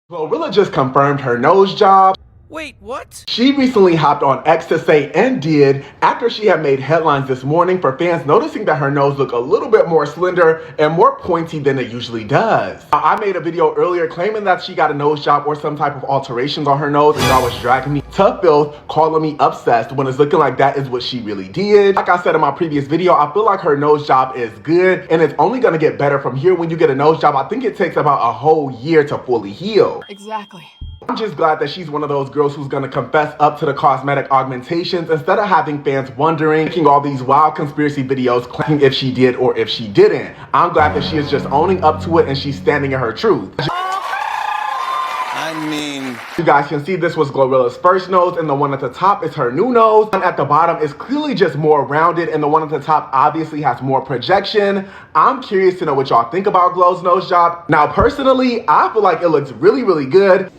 Glorilla just confirmed her nose job. Wait, what? She recently hopped on X to say and did after she had made headlines this morning for fans noticing that her nose looked a little bit more slender and more pointy than it usually does. I made a video earlier claiming that she got a nose job or some type of alterations on her nose, and y'all was dragging me to filth, calling me obsessed when it's looking like that is what she really did. Like I said in my previous video, I feel like her nose job is good and it's only gonna get better from here. When you get a nose job, I think it takes about a whole year to fully heal. Exactly. I'm just glad that she's one of those girls who's gonna confess up to the cosmetic augmentations instead of having fans wondering, making all these wild conspiracy videos claiming if she did or if she didn't. I'm glad that she is just owning up to it and she's standing in her truth. You guys can see this was Glorilla's first nose, and the one at the top is her new nose. The one at the bottom is clearly just more rounded, and the one at the top obviously has more projection. I'm curious to know what y'all think about Glow's nose job. Now, personally, I feel like it looks really, really good.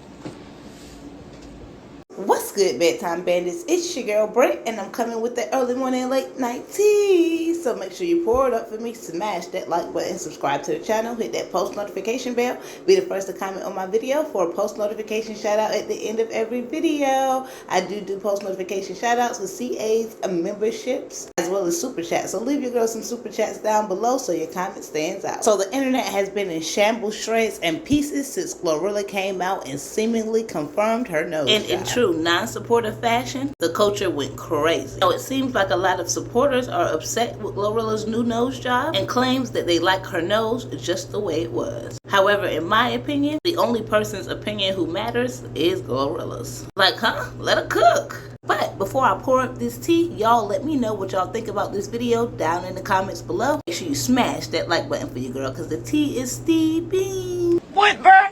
What's good, bedtime bandits? It's your girl Brett, and I'm coming with the early morning late night tea. So make sure you pour it up for me, smash that like button, subscribe to the channel, hit that post notification bell, be the first to comment on my video for a post notification shout out at the end of every video. I do post notification shout outs with CA's memberships as well as super chats. So leave your girl some super chats down below so your comment stands out. So the internet has been in shambles, shreds, and pieces since Glorilla came out and seemingly confirmed her nose job. In true non-supportive fashion, the culture went crazy. Now it seems like a lot of supporters are upset with Glorilla's new nose job and claims that they like her nose just the way it was. However, in my opinion, the only person's opinion who matters is Glorilla's. Like, huh? Let her cook. But before I pour up this tea, y'all let me know what y'all think about this video down in the comments below. Make sure you smash that like button for your girl because the tea is steeping. What, bruh?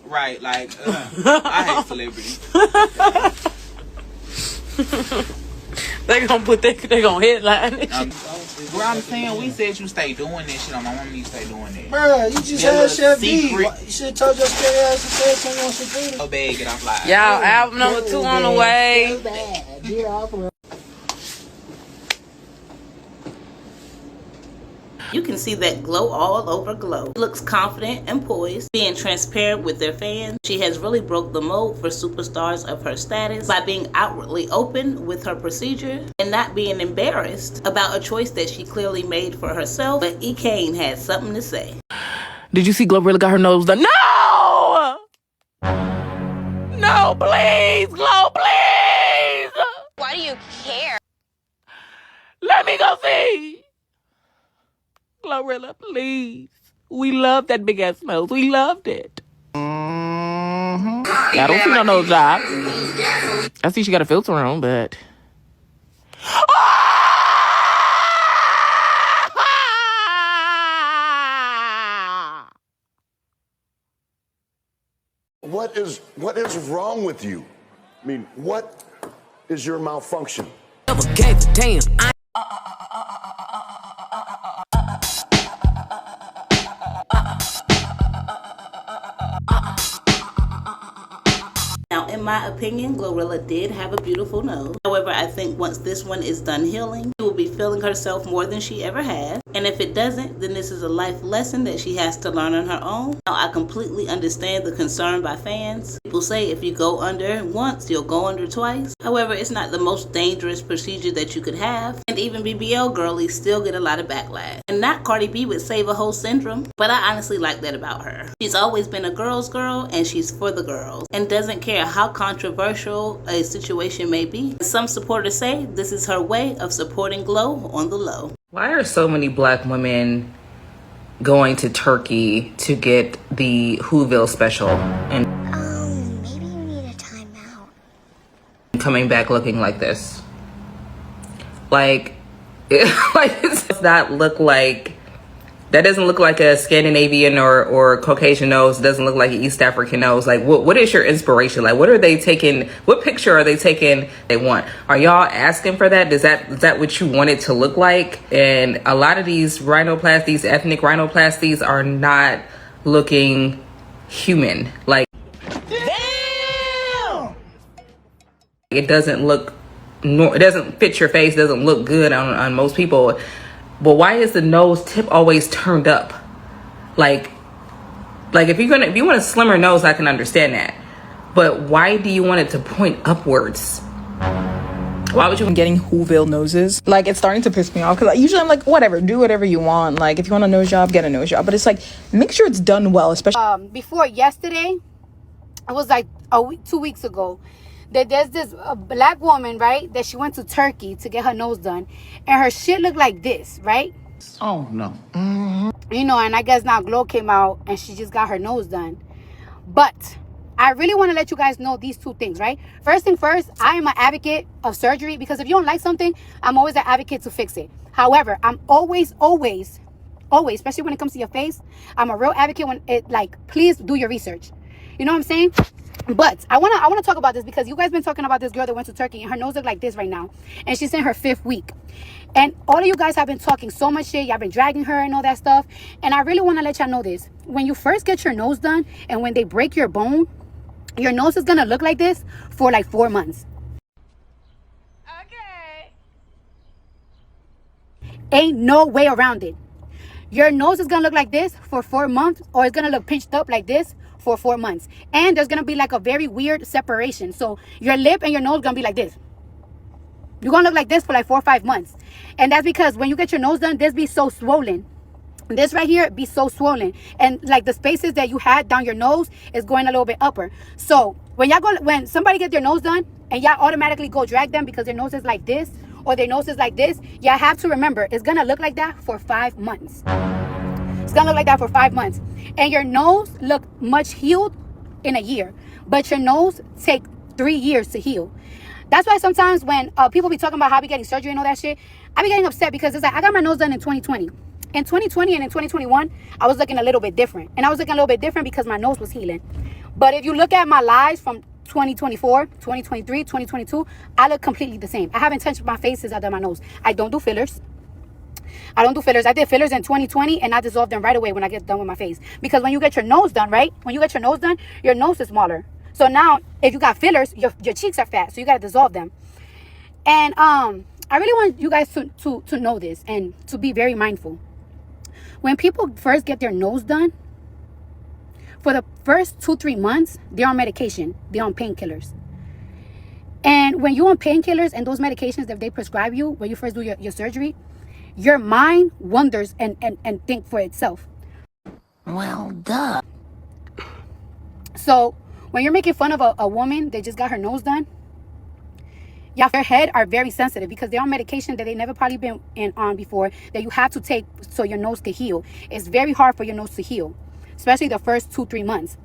Right, like, I hate celebrities. They gonna headline it. Bro, I'm saying, we said you stay doing that shit. My mom need to stay doing that. Bruh, you just had Chef B. You should have told your scary ass to say something on some food. Oh, bad, get off live. Y'all, album number 2 on the way. Get off. You can see that glow all over Glow. She looks confident and poised, being transparent with their fans. She has really broke the mold for superstars of her status by being outwardly open with her procedure and not being embarrassed about a choice that she clearly made for herself. But Ekane had something to say. Did you see Glorilla got her nose done? No! No, please, Glow, please! Why do you care? Let me go see! Glorilla, please. We love that big ass nose. We loved it. I don't see no nose job. I see she got a filter on, but. What is wrong with you? I mean, what is your malfunction? Never gave a damn. Now, in my opinion, Glorilla did have a beautiful nose. However, I think once this one is done healing, she will be feeling herself more than she ever has. And if it doesn't, then this is a life lesson that she has to learn on her own. Now, I completely understand the concern by fans. People say if you go under once, you'll go under twice. However, it's not the most dangerous procedure that you could have. And even BBL girlies still get a lot of backlash. And not Cardi B with Save a Hoe syndrome, but I honestly like that about her. She's always been a girl's girl, and she's for the girls, and doesn't care how controversial a situation may be. Some supporters say this is her way of supporting Glow on the low. Why are so many black women going to Turkey to get the Whoville special and Maybe you need a timeout. coming back looking like this? Like, does that look like, that doesn't look like a Scandinavian or Caucasian nose. It doesn't look like an East African nose. Like, what is your inspiration? Like, what are they taking? What picture are they taking they want? Are y'all asking for that? Is that what you want it to look like? And a lot of these rhinoplasties, ethnic rhinoplasties, are not looking human. Like, Damn! it doesn't look, it doesn't fit your face, doesn't look good on most people. But why is the nose tip always turned up? Like, Like if you want a slimmer nose, I can understand that. But why do you want it to point upwards? Why would you? Getting Whoville noses, like, it's starting to piss me off because usually I'm like, whatever, do whatever you want. Like, if you want a nose job, get a nose job, but it's like, make sure it's done well, especially before yesterday. It was like 2 weeks ago that there's this black woman, right, that she went to Turkey to get her nose done, and her shit looked like this, right? Oh no. You know, and I guess now Glow came out and she just got her nose done. But I really want to let you guys know these two things, right? First thing first, I am an advocate of surgery because if you don't like something, I'm always an advocate to fix it. However, I'm always, especially when it comes to your face, I'm a real advocate when it, like, please do your research. You know what I'm saying? But I wanna talk about this because you guys been talking about this girl that went to Turkey and her nose look like this right now, and she's in her 5th week. And all of you guys have been talking so much shit. Y'all been dragging her and all that stuff. And I really want to let y'all know this. When you first get your nose done and when they break your bone, your nose is gonna look like this for like 4 months. Okay. Ain't no way around it. Your nose is gonna look like this for 4 months, or it's gonna look pinched up like this for 4 months. And there's gonna be like a very weird separation. So your lip and your nose gonna be like this. You're gonna look like this for like 4 or 5 months. And that's because when you get your nose done, this be so swollen. This right here be so swollen. And like the spaces that you had down your nose is going a little bit upper. So when somebody get their nose done and y'all automatically go drag them because their nose is like this or their nose is like this, y'all have to remember it's gonna look like that for 5 months. It's gonna look like that for 5 months. And your nose look much healed in a year. But your nose take 3 years to heal. That's why sometimes when people be talking about how I be getting surgery and all that shit, I be getting upset because it's like I got my nose done in 2020. In 2020 and in 2021, I was looking a little bit different. And I was looking a little bit different because my nose was healing. But if you look at my lives from 2024, 2023, 2022, I look completely the same. I haven't touched my face since I done my nose. I don't do fillers. I did fillers in 2020 and I dissolved them right away when I get done with my face. Because when you get your nose done, right? When you get your nose done, your nose is smaller. So now, if you got fillers, your cheeks are fat. So you got to dissolve them. And I really want you guys to know this and to be very mindful. When people first get their nose done, for the first 2-3 months, they're on medication. They're on painkillers. And when you're on painkillers and those medications that they prescribe you when you first do your surgery, your mind wonders and think for itself. Well, duh. So when you're making fun of a woman that just got her nose done, y'all, their head are very sensitive because they're on medication that they never probably been on before that you have to take so your nose can heal. It's very hard for your nose to heal, especially the first 2-3 months.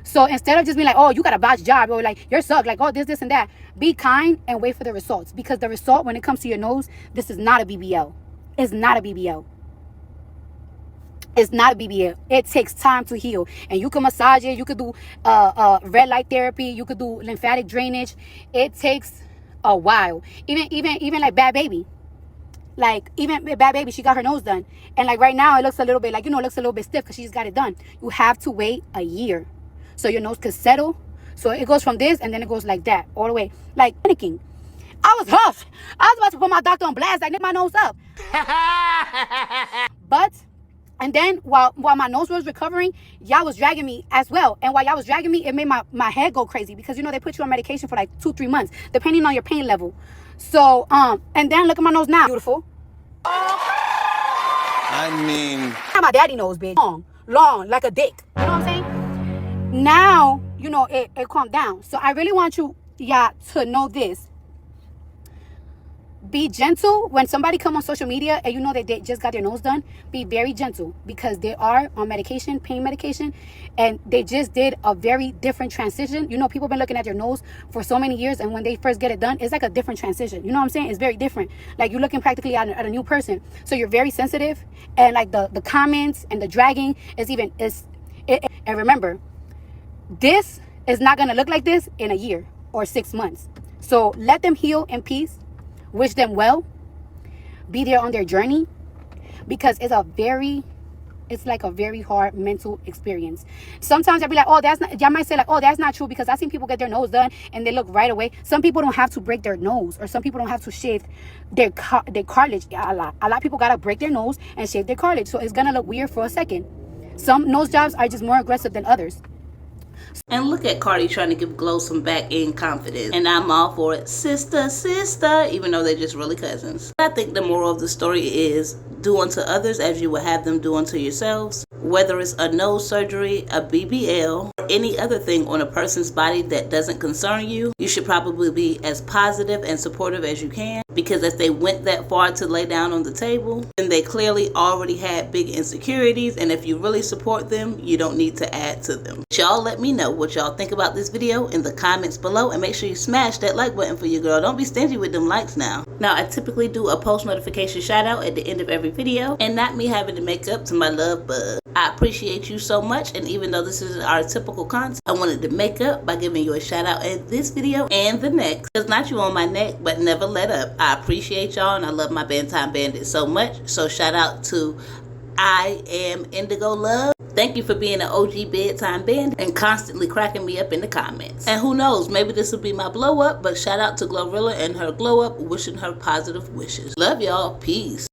So instead of just being like, oh, you got a botched job, or like, you're sucked, like, oh, this and that, be kind and wait for the results. Because the result, when it comes to your nose, this is not a BBL. It's not a BBL. It's not a BBL. It takes time to heal. And you can massage it. You could do red light therapy. You could do lymphatic drainage. It takes a while. Even like Bad Baby. Like, even Bad Baby, she got her nose done. And like right now, it looks a little bit like, it looks a little bit stiff because she just got it done. You have to wait a year. So your nose could settle. So it goes from this and then it goes like that. All the way. Like, panicking. I was huffed. I was about to put my doctor on blast. I nipped my nose up. But, and then while my nose was recovering, y'all was dragging me as well. And while y'all was dragging me, it made my head go crazy. Because, they put you on medication for like 2-3 months. Depending on your pain level. So, and then look at my nose now. Beautiful. I mean, How my daddy nose, bitch. Long, like a dick. You know what I'm saying? Now, it calmed down. So I really want y'all to know this. Be gentle when somebody come on social media and that they just got their nose done. Be very gentle because they are on medication, pain medication, and they just did a very different transition. People been looking at their nose for so many years, and when they first get it done, it's like a different transition. You know what I'm saying? It's very different. Like, you're looking practically at a new person. So you're very sensitive, and like the comments and the dragging and remember, this is not gonna look like this in a year or 6 months. So let them heal in peace. Wish them well. Be there on their journey, because it's like a very hard mental experience. Sometimes I'll be like, y'all might say like, oh, that's not true, because I've seen people get their nose done and they look right away. Some people don't have to break their nose, or some people don't have to shave their cartilage a lot. A lot of people gotta break their nose and shave their cartilage, so it's gonna look weird for a second. Some nose jobs are just more aggressive than others. And look at Cardi trying to give Glow some back end confidence. And I'm all for it. Sister, sister, even though they're just really cousins. I think the moral of the story is do unto others as you would have them do unto yourselves. Whether it's a nose surgery, a BBL, or any other thing on a person's body that doesn't concern you, you should probably be as positive and supportive as you can. Because if they went that far to lay down on the table, then they clearly already had big insecurities. And if you really support them, you don't need to add to them. Y'all let me know what y'all think about this video in the comments below, and make sure you smash that like button for your girl. Don't be stingy with them likes now. Now, I typically do a post notification shout out at the end of every video, and not me having to make up to my love bug. I appreciate you so much, and even though this isn't our typical content, I wanted to make up by giving you a shout out in this video and the next. Because not you on my neck, but never let up. I appreciate y'all, and I love my Bedtime Bandit so much. So shout out to I Am Indigo Love. Thank you for being an OG Bedtime Bandit and constantly cracking me up in the comments. And who knows, maybe this will be my blow up, but shout out to Glorilla and her glow up, wishing her positive wishes. Love y'all. Peace.